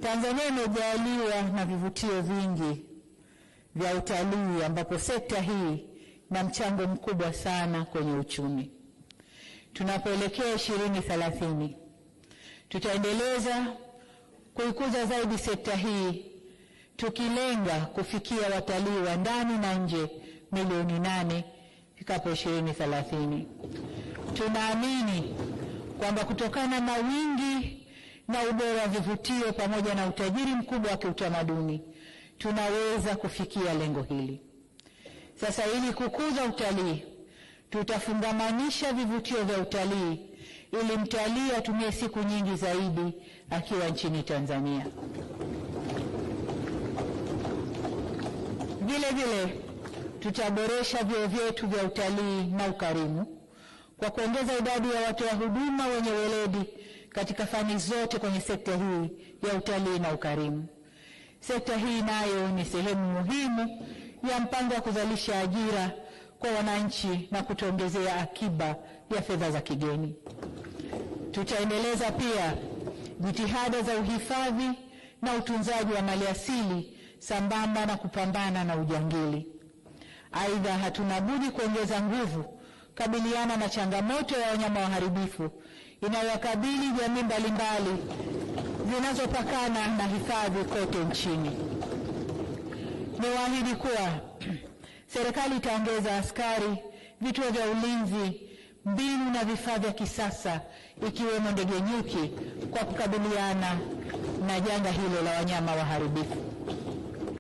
Tanzania imejaliwa na vivutio vingi vya utalii ambapo sekta hii na mchango mkubwa sana kwenye uchumi. Tunapoelekea 2030 tutaendeleza kuikuza zaidi sekta hii tukilenga kufikia watalii wa ndani na nje milioni 8 ifikapo 2030. Tunaamini kwamba kutokana na wingi na ubora wa vivutio pamoja na utajiri mkubwa wa kiutamaduni tunaweza kufikia lengo hili. Sasa ili kukuza utalii, tutafungamanisha vivutio vya utalii ili mtalii atumie siku nyingi zaidi akiwa nchini Tanzania. Vile vile tutaboresha vyuo vyetu vya utalii na ukarimu kwa kuongeza idadi ya watoa huduma wenye weledi katika fani zote kwenye sekta hii ya utalii na ukarimu. Sekta hii nayo ni sehemu muhimu ya mpango wa kuzalisha ajira kwa wananchi na kutuongezea akiba ya fedha za kigeni. Tutaendeleza pia jitihada za uhifadhi na utunzaji wa maliasili sambamba na kupambana na ujangili. Aidha, hatuna budi kuongeza nguvu kabiliana na changamoto ya wanyama waharibifu inayowakabili jamii mbalimbali zinazopakana na hifadhi kote nchini. Niwaahidi kuwa serikali itaongeza askari, vituo vya ulinzi, mbinu na vifaa vya kisasa ikiwemo ndege nyuki kwa kukabiliana na janga hilo la wanyama waharibifu.